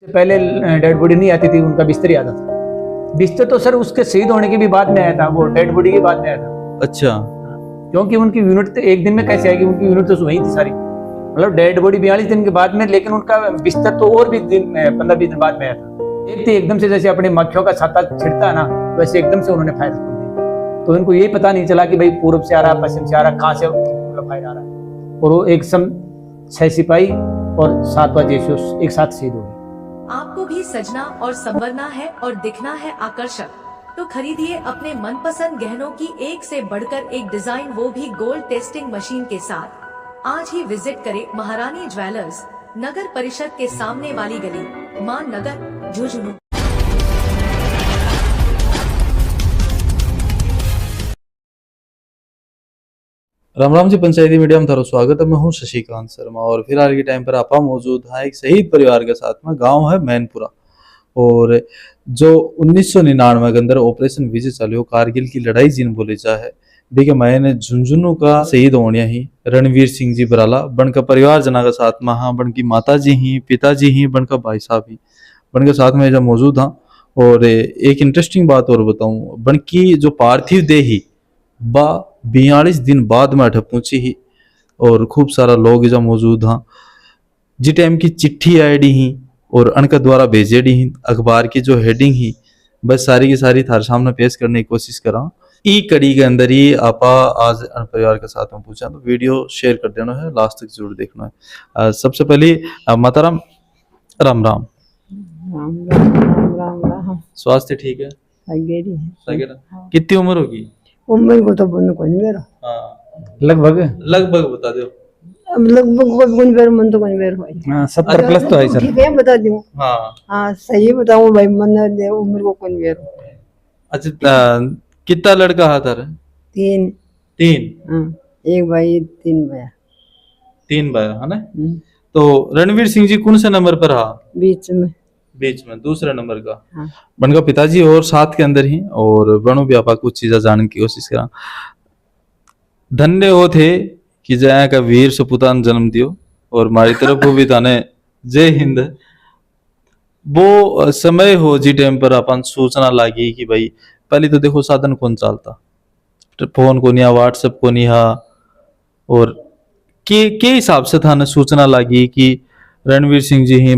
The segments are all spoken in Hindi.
पहले डेड बॉडी नहीं आती थी, उनका बिस्तर ही आता था। बिस्तर तो सर उसके शहीद होने के भी बाद में आया था, वो डेड बॉडी के बाद में आया था। अच्छा, क्योंकि उनकी यूनिट तो एक दिन में कैसे आएगी, उनकी यूनिट तो वही थी सारी, मतलब डेड बॉडी 42 दिन के बाद में, लेकिन उनका बिस्तर तो और भी दिन 15-20 दिन बाद में आया था। एक थी एकदम से जैसे अपने मक्खियों का छाता छिड़ता है ना, वैसे एकदम से उन्होंने फायर कर दिया। तो इनको यही पता नहीं चला कि भाई पूर्व से आ रहा है, पश्चिम से आ रहा है, कहाँ से फायर आ रहा है। और वो एक सम 6 सिपाही और 7 जेशो एक साथ शहीद हो गए। आपको भी सजना और संवरना है और दिखना है आकर्षक, तो खरीदिए अपने मनपसंद गहनों की एक से बढ़कर एक डिजाइन, वो भी गोल्ड टेस्टिंग मशीन के साथ। आज ही विजिट करें महारानी ज्वेलर्स, नगर परिषद के सामने वाली गली, मान नगर, झुंझुनू। राम राम जी, पंचायती मीडिया में थारो स्वागत है। मैं हूं शशिकांत शर्मा और फिलहाल के टाइम पर आप मौजूद हैं एक शहीद परिवार के साथ में। गांव है मैनपुरा और जो 1999 के अंदर ऑपरेशन विजय चालू, कारगिल की लड़ाई जिन बोली जाए बेके मैंने झुंझुनू का शहीद होने ही रणवीर सिंह जी बराला बन का परिवार जना का साथ में हाँ, बन की माता जी ही, पिताजी ही, बन का भाई साहब ही बन के साथ में जब मौजूद हाँ। और एक इंटरेस्टिंग बात और बताऊं, बन की जो पार्थिव देही बा 42 दिन बाद में अठ पहुंची ही और खूब सारा लोग जब मौजूद हाँ। जी टाइम की चिट्ठी आईडी ही और अनका द्वारा भेजेडी ही अखबार की जो हेडिंग ही, बस सारी की सारी थारे सामने पेश करने की कोशिश करा। ई कड़ी के अंदर ही आपा आज परिवार के साथ में पूछा, तो वीडियो शेयर कर देना है, लास्ट तक जरूर देखना है। सबसे पहले माता राम, राम राम। राम। स्वास्थ्य ठीक है? सगेरी है। सगेरा कितनी उम्र होगी? उम्र को तो बंद कोई नहीं मेरा। हाँ, लगभग लगभग बता दो। अब लगभग कोई बेर मन तो कोई बेर भाई। हाँ, 70 प्लस तो है सर। ठीक है, बता दूं। हाँ हाँ सही बताऊं भाई, मन दे उम्र को कोई बेर। अच्छा, कितना लड़का है तारे? 3। 3। हाँ, एक भाई 3 भैया। 3 भाई है ना? तो रणवीर सिंह जी कौन से नंबर पर हा? बीच में दूसरे नंबर का। हाँ। बनका पिताजी और साथ के अंदर ही, और बनो भी आपा कुछ चीजें जानने की कोशिश करा। धन्य हो थे कि जया का वीर सपूतान जन्म दियो और हमारी तरफ भी ताने जय हिंद। वो समय हो जी टाइम पर अपन सोचना लगी कि भाई पहले तो देखो साधन कौन चलता, फोन को नहीं, व्हाट्सएप को नहीं, और के हिसाब से था ना सूचना लगी कि रणवीर सिंह जी ही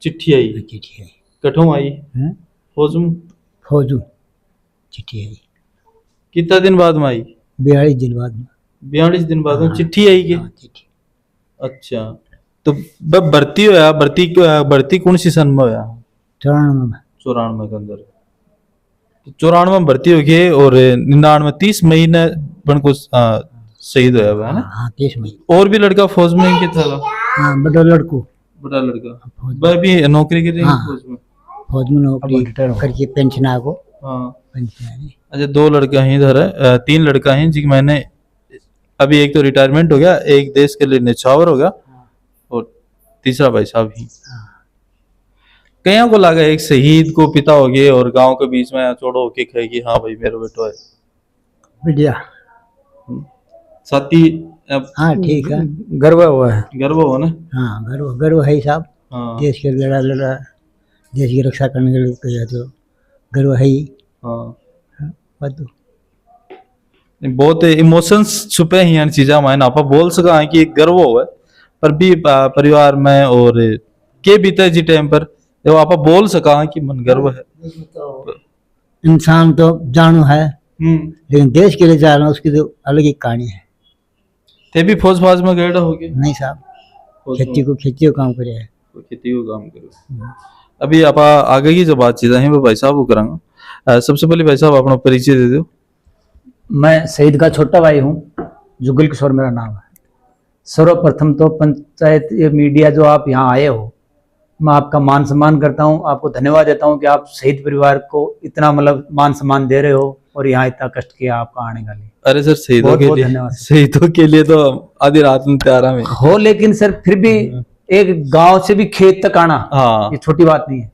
चिट्ठी आई। कठों आई फौजू चिट्ठी आई कितना दिन बाद में आई? 42 दिन बाद में। 42 दिन बाद में चिट्ठी आई के? चिट्ठी। अच्छा, तो भर्ती होया, भर्ती कौन सी सन में होया? 94 के अंदर। तो 94 में भर्ती हो गए और 99 30 मई ने बन को शहीद होया है ना? हाँ 30 मई। और भी लड़का फौज में के था? हाँ, बड़ा लड़का वह भी नौकरी के लिए फौज में नौकरी करके पेंशन आ गो। हाँ। पेंशन। अच्छा, 2 लड़का ही इधर है, 3 लड़का हैं जी। मैंने अभी एक तो रिटायरमेंट हो गया, एक देश के लिए निछावर हो गया और तीसरा भाई साहब ही। कईयों को लगा एक शहीद को पिता हो गए और गांव के बीच में चोड़ो होके कहेगी हाँ भाई मेरा बेटो है बढ़िया साथी। हाँ ठीक है, गर्व हुआ है। गर्व हो ना? हाँ गर्व है साहब। हाँ। देश के लड़ा देश की रक्षा करने के लिए कहा तो गर्व है ही। हाँ। बहुत इमोशंस छुपे हैं चीजा में आप बोल सका है कि गर्व हो, पर भी परिवार में और के बीते जी टाइम पर जब आप बोल सका है कि मन गर्व है। इंसान तो जानो है, लेकिन देश के लिए जाना उसकी तो अलग ही कहानी है। थे भी फौज फाज में गए हो गए? नहीं साहब, खेती को काम करे है। खेती को काम करो। अभी आप आगे की जो बातचीत है वो भाई साहब वो करांगा। सबसे पहले भाई साहब अपना परिचय दे दो। मैं शहीद का छोटा भाई हूँ, जुगल किशोर मेरा नाम है। सर्वप्रथम तो पंचायत मीडिया जो आप यहाँ आए हो, मैं आपका मान सम्मान करता हूँ, आपको धन्यवाद देता हूँ कि आप शहीद परिवार को इतना मतलब मान सम्मान दे रहे हो और यहाँ इतना कष्ट किया आपका आने का लिए। अरे सर, शहीदों के लिए तो आधी रात में तैयारा में हो, लेकिन सर फिर भी एक गांव से भी खेत तक आना, हाँ, ये छोटी बात नहीं है।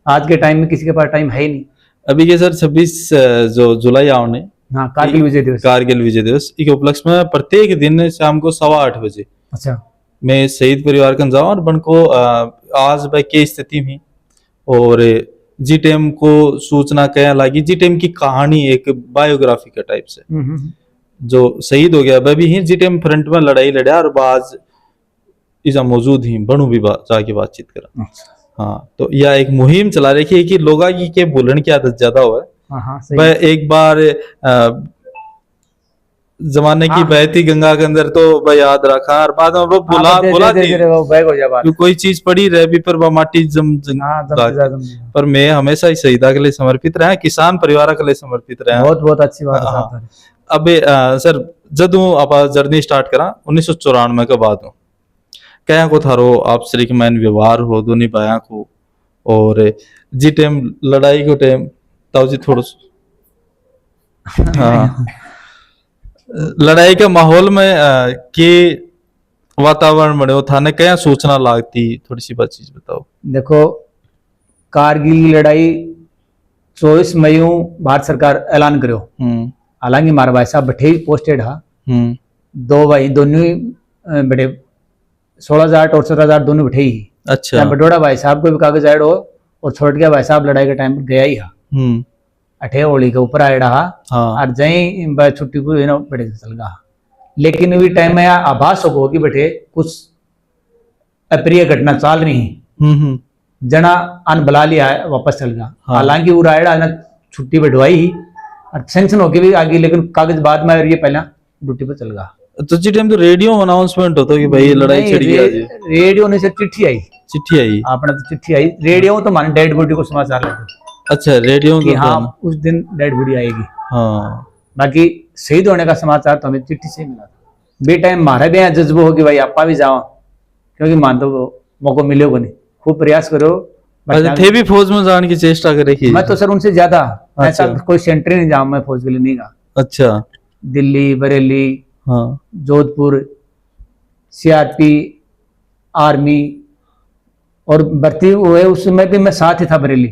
आज के टाइम में किसी के पास टाइम है ही नहीं। अभी के सर 26 जो जुलाई आवने, हाँ, कारगिल विजय दिवस। कारगिल विजय दिवस के उपलक्ष्य में प्रत्येक दिन शाम को 8:15 बजे अच्छा मैं शहीद परिवार का जाऊँ और बनको आज भाई के स्थिति में और जी टेम को सूचना क्या लगी, जी टेम की कहानी एक बायोग्राफी का टाइप से जो शहीद हो गया वह भी ही जी टेम फ्रंट में लड़ाई लड़ा और बाज इजा मौजूद ही बनू भी जाके बातचीत करा। हाँ, तो यह एक मुहिम चला रखी है कि लोगा की के बोलने की आदत ज्यादा हो है। वह एक बार जमाने की बहती गंगा के अंदर तो वह याद रखा और बाद में वो बुला थी कोई चीज पड़ी रह भी पर वह माटी जम पर मैं हमेशा ही शहीदा के लिए समर्पित रहा, किसान परिवार के लिए समर्पित रहा। बहुत बहुत अच्छी बात है। अबे सर जदू आप जर्नी स्टार्ट करा 1994 के बाद क्या को थारो आप श्री के मैन व्यवहार हो दोनों भाया को और जी टाइम लड़ाई को टाइम ताऊ जी थोड़ा हाँ लड़ाई के माहौल में के वातावरण बने थाने क्या सोचना लागती, थोड़ी सी बात चीज बताओ। देखो, कारगिल की लड़ाई 24 मई भारत सरकार ऐलान करो। हालांकि हमारा भाई साहब बठे पोस्टेड हा, दो भाई दोनों बड़े 16,000 और 17,000 दोनों बैठे ही। अच्छा, बटोड़ा भाई साहब को भी कागज ऐड हो और छोड़ गया भाई साहब लड़ाई के टाइम पर गया ही हा, अठे होली के ऊपर आया रहा और जही छुट्टी को बड़े चल गया। लेकिन भी टाइम में आभास हो कि बैठे कुछ अप्रिय घटना चाल रही जना अन बुला लिया है वापस चल गया। हालांकि वो रायड़ा ना छुट्टी बैठवाई ही और सेंक्शन होके भी आगे, लेकिन कागज बाद में ये पहला ड्यूटी पर चल गया। तो जी टाइम तो रेडियो अनाउंसमेंट होता कि भाई लड़ाई छिड़ गई। रेडियो ने से चिट्ठी आई अपना तो चिट्ठी आई। रेडियो तो माने डेड बॉडी को समाचार लेते। अच्छा, रेडियो की हाँ उस दिन डेड बॉडी आएगी। हाँ, बाकी शहीद होने का समाचार तो हमें चिट्ठी से मिला था। बे टाइम हमारा भी जज्बा हो कि भाई आपा भी जाओ, क्योंकि मान तो मौका मिलेगा नहीं, खूब प्रयास करो। थे भी फौज में जाने की चेष्टा करे। मैं तो सर उनसे ज्यादा ऐसा कोई सेंटर नहीं जाऊँ मैं फौज के लिए नहीं गया। अच्छा, दिल्ली, बरेली, हाँ, जोधपुर, सीआरपी, आर्मी और भर्ती हुए उसमें भी मैं साथ ही था बरेली।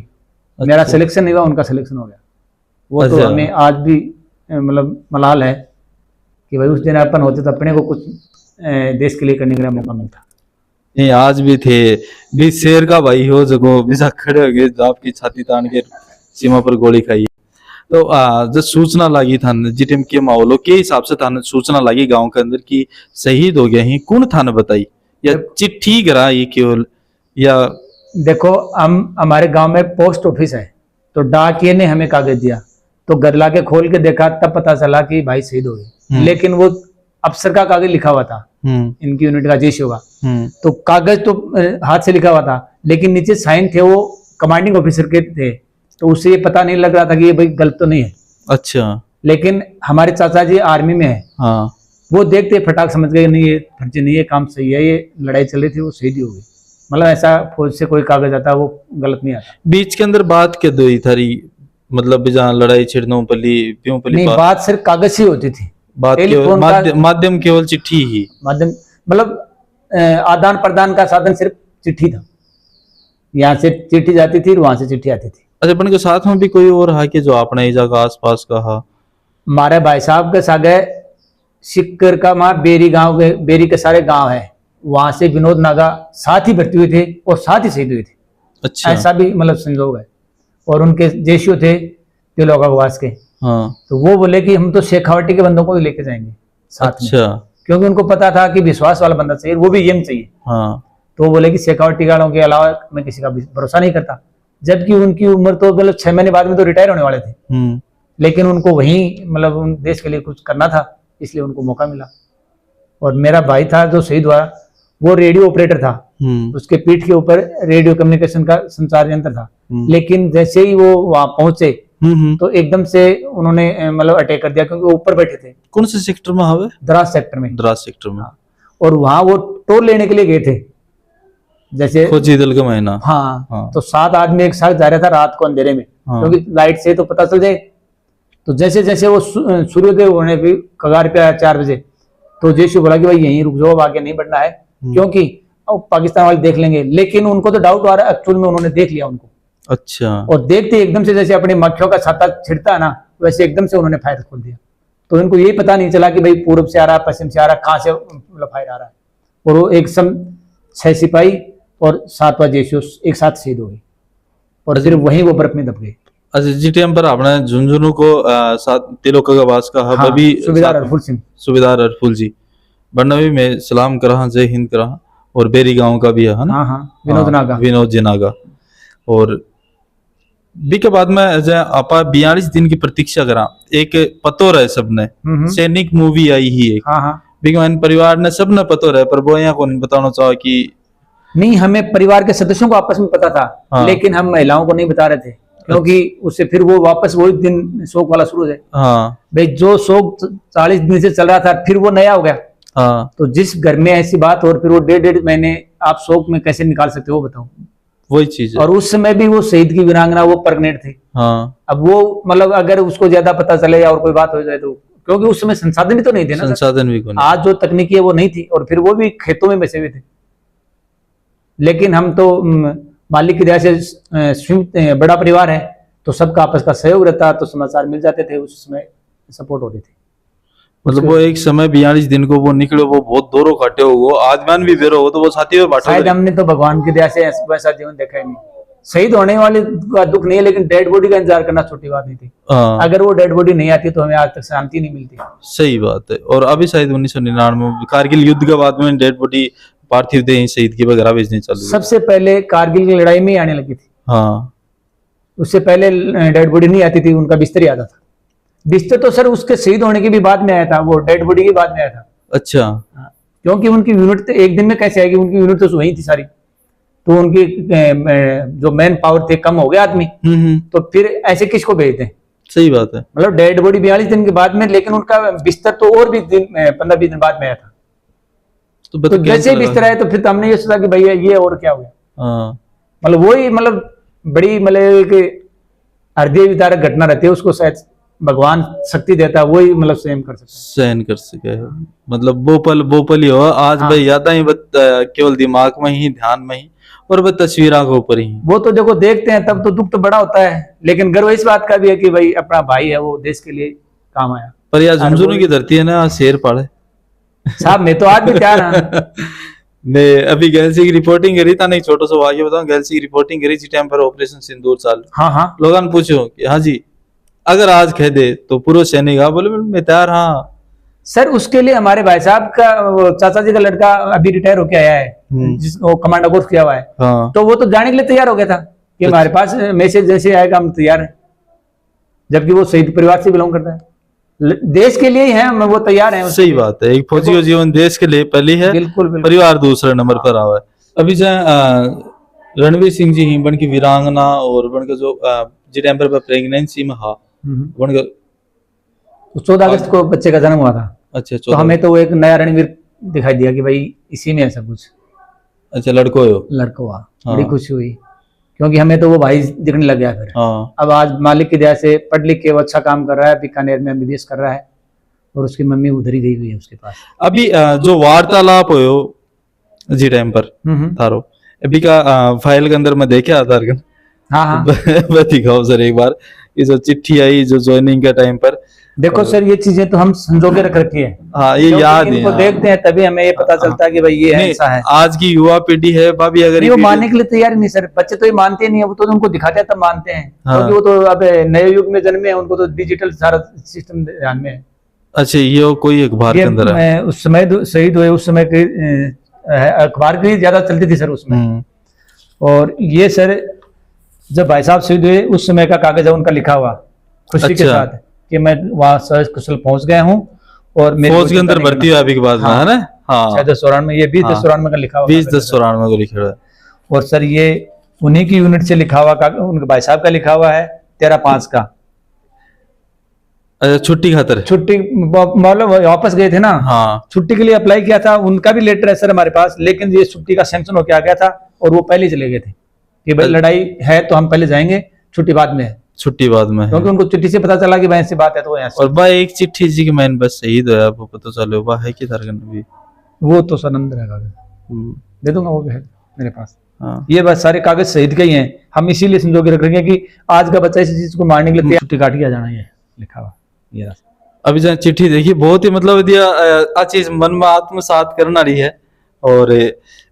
अच्छा। मेरा सिलेक्शन नहीं हुआ, उनका सिलेक्शन हो गया। वो अच्छा। तो हमें आज भी मतलब मलाल है कि भाई उस दिन अपन होते तो अपने को कुछ देश के लिए करने का मौका मिलता। नहीं, आज भी थे भी शेर का भाई हो जगो बिजा खड़े हो गए आपकी छाती तान के सीमा पर गोली खाई। तो जब सूचना लगी थाने जी टीम के माहौलों के हिसाब से थाने सूचना लगी गांव के अंदर की शहीद हो गए हैं, कौन थाने बताई या चिट्ठी करा ये केवल या? देखो, हम हमारे गांव में पोस्ट ऑफिस है तो डाकिये ने हमें कागज दिया तो गदला के खोल के देखा तब पता चला कि भाई शहीद हो गए। लेकिन वो अफसर का कागज लिखा हुआ था, इनकी यूनिट का जेश होगा, तो कागज तो हाथ से लिखा हुआ था लेकिन नीचे साइन थे वो कमांडिंग ऑफिसर के थे, तो उससे ये पता नहीं लग रहा था कि ये भाई गलत तो नहीं है। अच्छा, लेकिन हमारे चाचा जी आर्मी में है। हाँ, वो देखते फटाक समझ गए नहीं ये फर्जी नहीं है, काम सही है, ये लड़ाई चल रही थी वो शहीद हो गई। मतलब ऐसा फौज से कोई कागज आता वो गलत नहीं आता। बीच के अंदर बात क्या दो थारी मतलब जहाँ लड़ाई छिड़नो पली प्यों पली नहीं, बात सिर्फ कागज ही होती थी। बात केवल माध्यम केवल चिट्ठी ही, माध्यम मतलब आदान प्रदान का साधन सिर्फ चिट्ठी था। यहाँ से चिट्ठी जाती थी, वहां से चिट्ठी आती थी। अच्छा, अपन के साथ में भी कोई और है कि जो अपने इजा का आस पास का हा? हमारे भाई साहब के साथ सिक्कर का माँ बेरी गांव के, बेरी के सारे गांव है, वहां से विनोद नागा साथ ही भर्ती हुए थे और साथ ही शहीद हुए थे। अच्छा, ऐसा भी मतलब संजोग है। और उनके जेशियो थे तिलोकावास के। हाँ, तो वो बोले कि हम तो शेखावटी के बंदों को ही लेके जाएंगे साथ। अच्छा, क्योंकि उनको पता था कि विश्वास वाला बंदा चाहिए, वो भी यंग चाहिए। हाँ, तो वो बोले कि शेखावटी वालों के अलावा मैं किसी का भरोसा नहीं करता। जबकि उनकी उम्र तो मतलब 6 महीने बाद में तो रिटायर होने वाले थे, लेकिन उनको वहीं मतलब उन देश के लिए कुछ करना था, इसलिए उनको मौका मिला। और मेरा भाई था जो शहीद हुआ, वो रेडियो ऑपरेटर था, उसके पीठ के ऊपर रेडियो कम्युनिकेशन का संचार यंत्र था। लेकिन जैसे ही वो वहां पहुंचे तो एकदम से उन्होंने मतलब अटैक कर दिया, क्योंकि वो ऊपर बैठे थे। कौन से सेक्टर में हवे? द्रास सेक्टर में। द्रास सेक्टर में। और वहां वो टोल लेने के लिए गए थे, जैसे फौजी दल का महीना। हाँ, तो 7 आदमी एक साथ जा रहा था रात को अंधेरे में। क्योंकि लाइट से तो पता चल जाए। तो जैसे जैसे वो सूर्योदय होने भी कगार पे आया 4 बजे, तो जैसे बोला कि भाई यहीं रुक जाओ, आगे नहीं बढ़ना है, क्योंकि पाकिस्तान वाले देख लेंगे। लेकिन उनको तो डाउट आ रहा है, एक्चुअल में उन्होंने देख लिया उनको। अच्छा, और देखते एकदम से जैसे अपनी मक्खियों का छाता छिड़ता है ना, वैसे एकदम से उन्होंने फायर खोल दिया। तो इनको यही पता नहीं चला कि भाई पूर्व से आ रहा है, पश्चिम से आ रहा है, कहाँ से फायर आ रहा है। और वो एक सम 6 सिपाही और 7 जेशो एक साथ शहीद हो गए और फिर वहीं वो बर्फ में दब गए। अच्छा, जी टाइम पर आपने झुंझुनू को साथ तिलोक का वास का हाँ, अभी सूबेदार अरफुल सिंह। सूबेदार अरफुल जी बन्ना भी मैं सलाम करा, जय हिंद करा। और बेरी गांव का भी है ना? हाँ हाँ, विनोद नागा। विनोद जी नागा। और बी के बाद में आपा 42 दिन की प्रतीक्षा करा, एक पतो रहे सबने, सैनिक मूवी आई ही एक, हाँ हाँ, बिगमन परिवार ने सबने पतो रहे, पर वो यहाँ को नहीं बताना चाहा कि नहीं, हमें परिवार के सदस्यों को आपस में पता था। हाँ। लेकिन हम महिलाओं को नहीं बता रहे थे, क्योंकि उससे फिर वो वापस वही दिन शोक वाला शुरू है। हाँ भाई जो शोक 40 दिन से चल रहा था फिर वो नया हो गया। हाँ, तो जिस घर में ऐसी बात और फिर वो 1.5 महीने आप शोक में कैसे निकाल सकते हो वो बताओ। वही चीज है। और उस समय भी वो शहीद की वीरांगना वो प्रेग्नेंट थी। हाँ, अब वो मतलब अगर उसको ज्यादा पता चले या और कोई बात हो जाए तो, क्योंकि उस समय संसाधन भी तो नहीं थे ना सर। संसाधन भी को नहीं। आज जो तकनीकी है वो नहीं थी, और फिर वो भी खेतों में बसे हुए थे। लेकिन हम तो मालिक की दया से बड़ा परिवार है, तो सबका आपस का सहयोग रहता, तो समाचार मिल जाते थे, उस समय सपोर्ट होती थी। मतलब वो एक समय 42 दिन को वो निकले, वो बहुत दूरों काटे हो, वो आजमान भी बेरो हो, तो वो साथी में बांटो। शायद हमने तो भगवान की दया से वैसा जीवन देखा ही नहीं। शहीद होने वाले का दुख नहीं है, लेकिन डेड बॉडी का इंतजार करना छोटी बात नहीं थी। हाँ, अगर वो डेड बॉडी नहीं आती तो हमें आज तक शांति नहीं मिलती। सही बात है। और अभी शायद 1999 कारगिल युद्ध के बाद में डेड बॉडी पार्थिव देह शहीद की वगैरह भेजनी चालू हुई। सबसे पहले कारगिल की लड़ाई में ही आने लगी थी। हाँ, उससे पहले डेड बॉडी नहीं आती थी, उनका बिस्तर ही आता था। बिस्तर तो सर उसके शहीद होने के भी बाद में आया था, वो डेड बॉडी के बाद में आया था। अच्छा, क्योंकि उनकी यूनिट तो एक दिन में कैसे आएगी, उनकी यूनिट तो वही थी सारी। तो उनकी जो मैन पावर थे कम हो गए आदमी, तो फिर ऐसे किसको भेजते हैं। सही बात है। मतलब डेड बॉडी 42 दिन के बाद में, लेकिन उनका बिस्तर तो और भी 15-20 दिन बाद में आया था। तो जैसे ही बिस्तर आया तो फिर हमने ये सोचा कि भैया ये और क्या हो गया। हाँ, मतलब वही मतलब बड़ी मतलब हृदय विदारक घटना रहती है, उसको शायद भगवान शक्ति देता है, वही मतलब सहन कर सकता है। सहन कर सके है। मतलब वो पल ही हो आज। हाँ। भाई यादा ही केवल दिमाग में ही, ध्यान में ही, और वह तस्वीरों के ऊपर ही। वो तो देखो देखते हैं तब तो दुख तो बड़ा होता है, लेकिन गर्व इस बात का भी है कि भाई अपना भाई है, वो देश के लिए काम आया। पर यार झुंझुनू की धरती है ना, शेर पाड़े साहब मैं तो आज भी तैयार हूं। मैं अभी गैलसी की रिपोर्टिंग करी था, नहीं छोटा सा वाक्य बताऊं, गैलसी की रिपोर्टिंग करी थी टाइम पर ऑपरेशन सिंदूर चालू। हाँ हाँ लोगों ने पूछो कि हाँ जी अगर आज कह दे तो पूर्व सैनिक, हाँ बोले मैं तैयार। हाँ सर, उसके लिए हमारे भाई साहब का वो चाचा जी का लड़का अभी रिटायर होके आया है, जिसको कमांडो कोर्स किया हुआ है। हाँ, तो वो तो जाने के लिए तैयार हो गया था कि हमारे पास मैसेज जैसे आएगा हम तैयार हैं, जबकि वो शहीद परिवार से बिलोंग करता है। देश के लिए ही है, वो तैयार है। सही बात है। एक फौजी का जीवन देश के लिए पहली है, बिल्कुल बिल्कुल। परिवार दूसरे नंबर पर आवा है। अभी जो रणवीर सिंह जी ही बन की वीरांगना, और बन के जो जी टाइम पर प्रेगनेंसी में हा बन के 14 अगस्त को बच्चे का जन्म हुआ था। अच्छा, तो हमें तो वो एक नया रणवीर दिखाई दिया कि भाई इसी में है सब कुछ। अच्छा, लड़को हो। लड़का हुआ, हाँ। बड़ी खुशी हुई, क्योंकि हमें तो वो भाई दिखने लग गया फिर। हाँ, अब आज मालिक की दया से पढ़ लिख के वो अच्छा काम कर रहा है, बीकानेर में MBBS कर रहा है, और उसकी मम्मी उधर ही गई हुई है उसके पास। अभी जो वार्तालाप हो जी टाइम पर थारो अभी का फाइल के अंदर मैं देखे आधार कार्ड। हाँ हाँ मैं दिखाऊं सर एक बार, ये जो चिट्ठी आई जो ज्वाइनिंग के टाइम पर। देखो सर, ये चीजें तो हम संजो के रख रखी है। हाँ, ये क्योंकि याद है। इनको हाँ। देखते हैं तभी हमें ये पता चलता है कि भाई ये है, ऐसा है। आज की युवा पीढ़ी है भाभी, अगर नहीं, वो मानने के लिए तैयार नहीं सर। बच्चे तो ये मानते नहीं है, वो तो उनको दिखाते हैं तब मानते हैं। हाँ। क्योंकि वो तो अब नए युग में जन्मे हैं, उनको तो डिजिटल सारा सिस्टम ध्यान में है। अच्छा, ये कोई अखबार के अंदर है। उस समय शहीद हुए उस समय के अखबार की ज्यादा चलती थी सर उसमें। और ये सर जब भाई साहब शहीद हुए उस समय का कागज है उनका लिखा हुआ, खुशी के अच्छा। साथ कि मैं वहां सहज कुशल पहुंच गया हूँ, और मेरी फौज के अंदर चिंता नहीं भर्ती हुआ अभी के बाद में, है ना? हाँ, 1094 में, ये 2094 का लिखा हुआ 20/10/94 को लिखा हुआ है। और सर ये उन्हीं की यूनिट से लिखा हुआ, उनके भाई साहब का लिखा हुआ है 13/5 का। अच्छा, छुट्टी खातर छुट्टी मतलब वापस गए थे ना, हाँ, छुट्टी के लिए अप्लाई किया था, उनका भी लेटर है सर हमारे पास, लेकिन ये छुट्टी का सैंक्शन होके आ गया था, और वो पहले चले गए थे कि भाई लड़ाई है तो हम पहले जाएंगे, छुट्टी बाद में है। छुट्टी बाद में है। क्योंकि उनको चिट्ठी से पता चला कि भाई ऐसी बात है, तो वो यहाँ से। और भाई एक चिट्ठी जी की मैंने बस शहीद होया आपको पता चलो, वह है कि तारगन भी वो तो सर अंदर है कागज, दे दूंगा, वो भी है मेरे पास। हाँ, ये बस सारे कागज शहीद के ही हैं, हम इसीलिए संजो के रख रहे हैं कि आज का बच्चा इस चीज को मारने के लिए छुट्टी काट के आ जाना, ये लिखा हुआ ये रहा। अभी जहाँ चिट्ठी देखी बहुत ही मतलब दिया चीज मन में आत्मसात करना रही है, और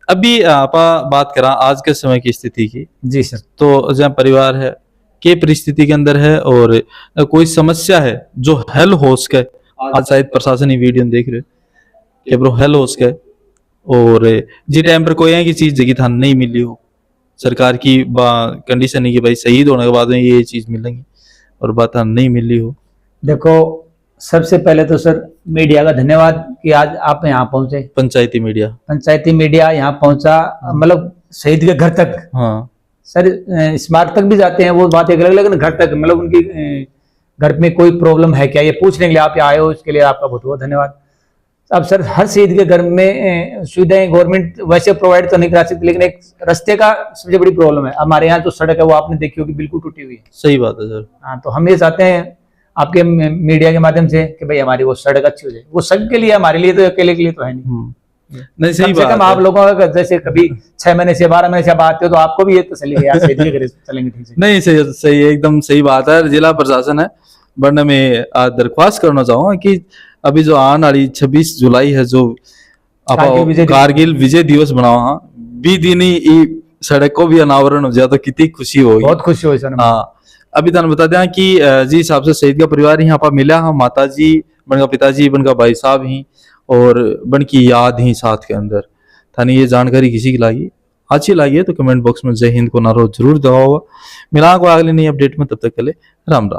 अभी आप बात करा आज के समय की स्थिति की, जी सर। तो जहाँ परिवार है के परिस्थिति के अंदर है और कोई समस्या है जो हल हो सके, आज शायद प्रशासन ही वीडियो देख रहे कि ब्रो हल हो सके, और जी टाइम पर कोई है कि चीज जगह थान नहीं मिली हो, सरकार की कंडीशन है कि भाई शहीद होने के बाद में ये चीज मिलेंगी और बात नहीं मिली हो। देखो सबसे पहले तो सर मीडिया का धन्यवाद कि आज आप यहाँ पहुंचे, पंचायती मीडिया यहाँ पहुंचा, मतलब शहीद के घर तक। हाँ सर स्मारक तक भी जाते हैं वो बात एक अलग, लेकिन घर तक मतलब उनकी घर में कोई प्रॉब्लम है क्या ये पूछने के लिए आप यहाँ आए हो, इसके लिए आपका बहुत बहुत धन्यवाद। अब सर हर शहीद के घर में सुविधाएं गवर्नमेंट वैसे प्रोवाइड तो नहीं करा सकती, लेकिन एक रास्ते का सबसे बड़ी प्रॉब्लम है। हमारे यहाँ जो सड़क है वो आपने देखी होगी बिल्कुल टूटी हुई है। सही बात है सर। हाँ, तो हम ये चाहते हैं आपके मीडिया के माध्यम से कि भाई हमारी वो सड़क अच्छी हो जाए। वो सबके लिए, हमारे लिए तो अकेले के लिए तो है नहीं। नहीं सही कम से बात कम है। आप लोगों का जैसे कभी 6 महीने से 12 महीने से आप आते हो तो आपको भी ये तसल्ली है यार शहीद के घर चलेंगे ठीक से। नहीं सही सही एकदम सही बात है। जिला प्रशासन है, वरना मैं दरख्वास्त करना चाहूंगा कि अभी जो आने वाली 26 जुलाई है जो कारगिल विजय दिवस बनाओ, हाँ बी दिन ही सड़क को भी अनावरण हो जाए तो कितनी खुशी होगी। बहुत खुशी हुई सर। हाँ अभी तुम बता दें कि जी हिसाब से शहीद का परिवार यहाँ पर मिला, हाँ माता जी बन का पिताजी बन का भाई साहब ही और बन की याद ही साथ के अंदर थानी ये जानकारी किसी की लगी अच्छी लगी है तो कमेंट बॉक्स में जय हिंद को नारो जरूर दबाओ। मिला को अगले नई अपडेट में, तब तक के लिए राम राम।